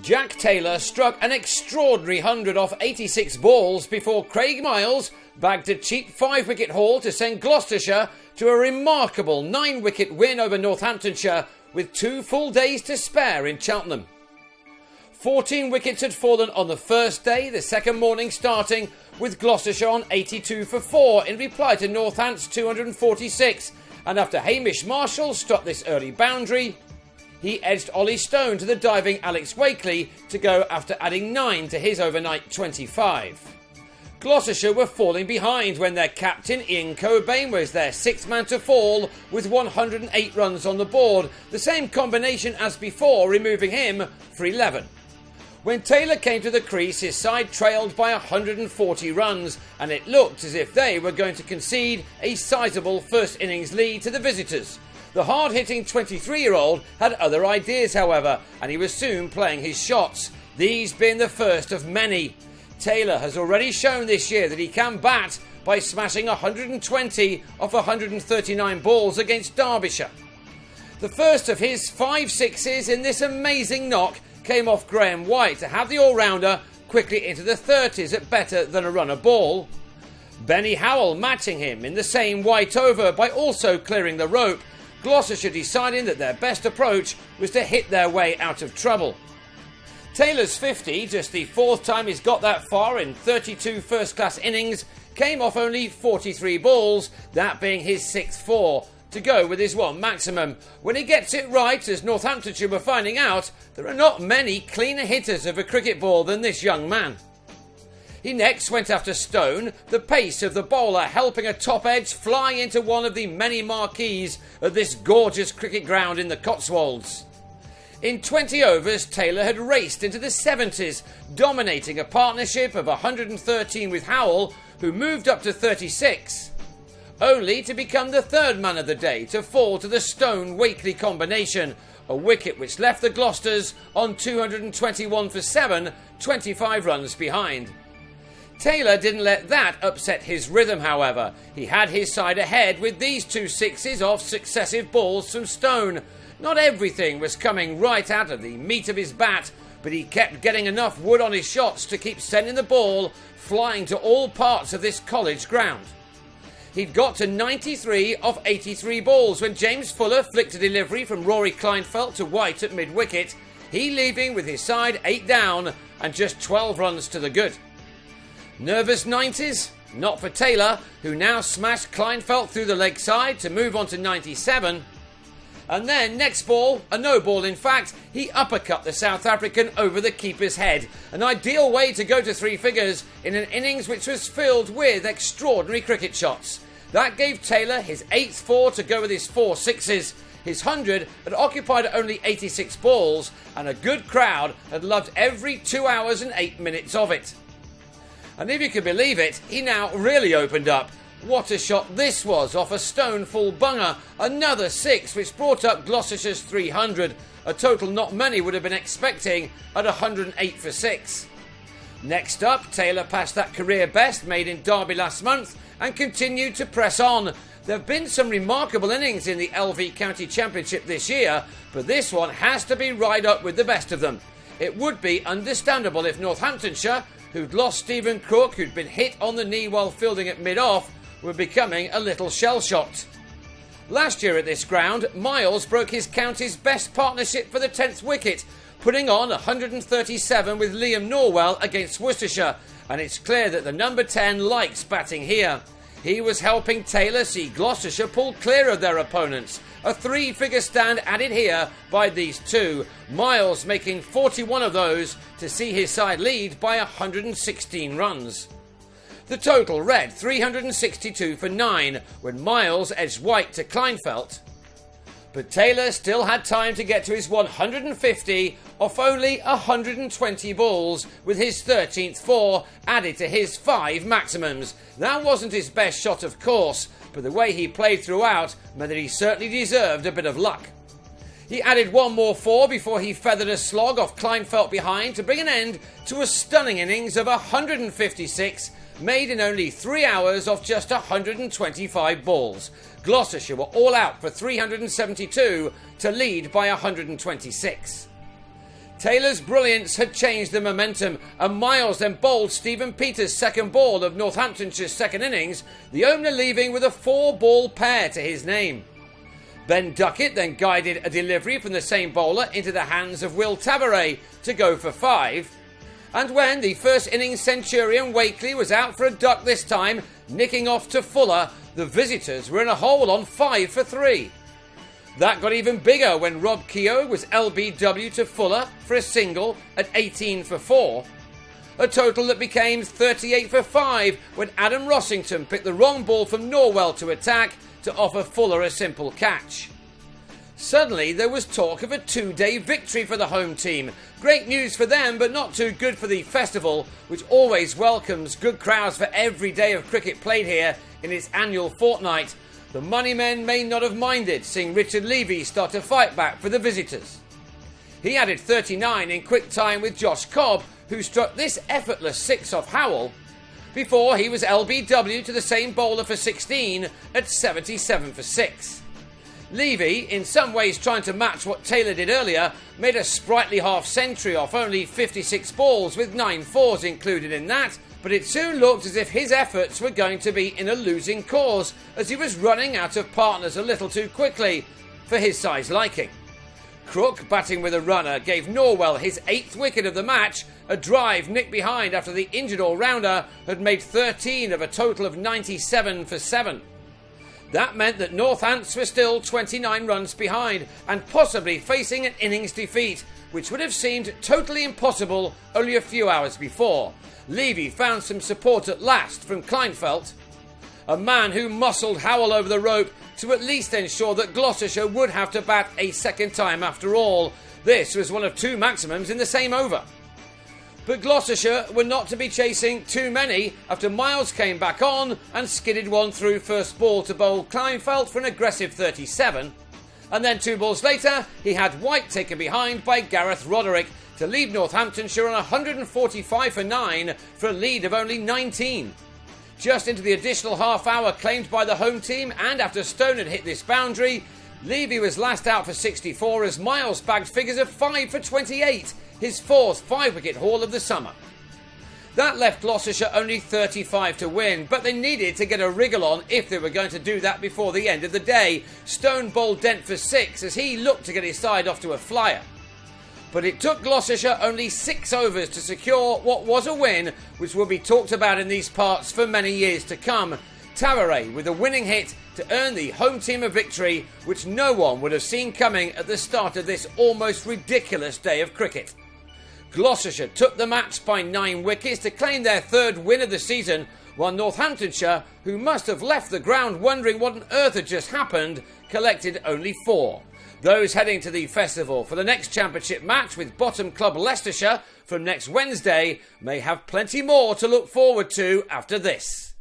Jack Taylor struck an extraordinary 100 off 86 balls before Craig Miles bagged a cheap 5-wicket haul to send Gloucestershire to a remarkable 9-wicket win over Northamptonshire with 2 full days to spare in Cheltenham. 14 wickets had fallen on the first day, the second morning starting with Gloucestershire on 82 for 4 in reply to Northants' 246, and after Hamish Marshall stopped this early boundary, he edged Ollie Stone to the diving Alex Wakely to go after adding 9 to his overnight 25. Gloucestershire were falling behind when their captain Ian Cobain was their 6th man to fall with 108 runs on the board, the same combination as before, removing him for 11. When Taylor came to the crease, his side trailed by 140 runs, and it looked as if they were going to concede a sizable first innings lead to the visitors. The hard-hitting 23-year-old had other ideas, however, and he was soon playing his shots, these being the first of many. Taylor has already shown this year that he can bat by smashing 120 off 139 balls against Derbyshire. The first of his 5 sixes in this amazing knock came off Graham White to have the all-rounder quickly into the 30s at better than a runner ball. Benny Howell matching him in the same White over by also clearing the rope, Gloucestershire deciding that their best approach was to hit their way out of trouble. Taylor's 50, just the 4th time he's got that far in 32 first-class innings, came off only 43 balls, that being his 6th 4, to go with his 1 maximum. When he gets it right, as Northamptonshire were finding out, there are not many cleaner hitters of a cricket ball than this young man. He next went after Stone, the pace of the bowler helping a top edge fly into one of the many marquees of this gorgeous cricket ground in the Cotswolds. In 20 overs, Taylor had raced into the 70s, dominating a partnership of 113 with Howell, who moved up to 36, only to become the 3rd man of the day to fall to the Stone-Wakely combination, a wicket which left the Gloucesters on 221 for 7, 25 runs behind. Taylor didn't let that upset his rhythm, however. He had his side ahead with these 2 sixes off successive balls from Stone. Not everything was coming right out of the meat of his bat, but he kept getting enough wood on his shots to keep sending the ball flying to all parts of this college ground. He'd got to 93 off 83 balls when James Fuller flicked a delivery from Rory Kleinfeldt to White at mid-wicket, he leaving with his side 8 down and just 12 runs to the good. Nervous 90s? Not for Taylor, who now smashed Kleinfeldt through the leg side to move on to 97. And then, next ball, a no ball in fact, he uppercut the South African over the keeper's head. An ideal way to go to 3 figures in an innings which was filled with extraordinary cricket shots. That gave Taylor his 8th 4 to go with his 4 sixes. His 100 had occupied only 86 balls, and a good crowd had loved every 2 hours and 8 minutes of it. And if you can believe it, he now really opened up. What a shot this was off a Stone full bunger, another 6 which brought up Gloucestershire's 300, a total not many would have been expecting at 108 for 6. Next up, Taylor passed that career best made in Derby last month and continued to press on. There have been some remarkable innings in the LV County Championship this year, but this one has to be right up with the best of them. It would be understandable if Northamptonshire, who'd lost Stephen Cook, who'd been hit on the knee while fielding at mid-off, were becoming a little shell-shocked. Last year at this ground, Miles broke his county's best partnership for the 10th wicket, putting on 137 with Liam Norwell against Worcestershire, and it's clear that the number 10 likes batting here. He was helping Taylor see Gloucestershire pull clear of their opponents. A 3-figure stand added here by these 2, Miles making 41 of those to see his side lead by 116 runs. The total read 362 for 9 when Miles edged White to Kleinfeldt. But Taylor still had time to get to his 150 off only 120 balls with his 13th 4 added to his 5 maximums. That wasn't his best shot, of course, but the way he played throughout meant that he certainly deserved a bit of luck. He added 1 more 4 before he feathered a slog off Kleinfeldt behind to bring an end to a stunning innings of 156 made in only 3 hours off just 125 balls. Gloucestershire were all out for 372 to lead by 126. Taylor's brilliance had changed the momentum, and Miles then bowled Stephen Peters' second ball of Northamptonshire's second innings, the owner leaving with a 4-ball pair to his name. Ben Duckett then guided a delivery from the same bowler into the hands of Will Tabaret to go for 5. And when the first innings centurion Wakely was out for a duck this time, nicking off to Fuller, the visitors were in a hole on 5 for 3. That got even bigger when Rob Keogh was LBW to Fuller for a single at 18 for 4. A total that became 38 for 5 when Adam Rossington picked the wrong ball from Norwell to attack to offer Fuller a simple catch. Suddenly there was talk of a 2-day victory for the home team. Great news for them, but not too good for the festival, which always welcomes good crowds for every day of cricket played here in its annual fortnight. The Moneymen may not have minded seeing Richard Levy start to fight back for the visitors. He added 39 in quick time with Josh Cobb, who struck this effortless 6 off Howell, before he was LBW to the same bowler for 16 at 77 for 6. Levy, in some ways trying to match what Taylor did earlier, made a sprightly half-century off only 56 balls with 9 fours included in that, but it soon looked as if his efforts were going to be in a losing cause as he was running out of partners a little too quickly for his size liking. Crook, batting with a runner, gave Norwell his 8th wicket of the match, a drive nicked behind after the injured all-rounder had made 13 of a total of 97 for 7. That meant that Northants were still 29 runs behind and possibly facing an innings defeat, which would have seemed totally impossible only a few hours before. Levy found some support at last from Kleinfeldt, a man who muscled Howell over the rope to at least ensure that Gloucestershire would have to bat a second time after all. This was one of 2 maximums in the same over. But Gloucestershire were not to be chasing too many after Miles came back on and skidded one through first ball to bowl Kleinfeldt for an aggressive 37. And then 2 balls later, he had White taken behind by Gareth Roderick to leave Northamptonshire on 145 for 9 for a lead of only 19. Just into the additional half hour claimed by the home team, and after Stone had hit this boundary, Levy was last out for 64 as Miles bagged figures of 5 for 28, his 4th 5-wicket haul of the summer. That left Gloucestershire only 35 to win, but they needed to get a wriggle on if they were going to do that before the end of the day. Stone bowled Dent for 6 as he looked to get his side off to a flyer. But it took Gloucestershire only 6 overs to secure what was a win, which will be talked about in these parts for many years to come. Tabaret with a winning hit to earn the home team a victory, which no one would have seen coming at the start of this almost ridiculous day of cricket. Gloucestershire took the match by 9 wickets to claim their 3rd win of the season, while Northamptonshire, who must have left the ground wondering what on earth had just happened, collected only 4. Those heading to the festival for the next championship match with bottom club Leicestershire from next Wednesday may have plenty more to look forward to after this.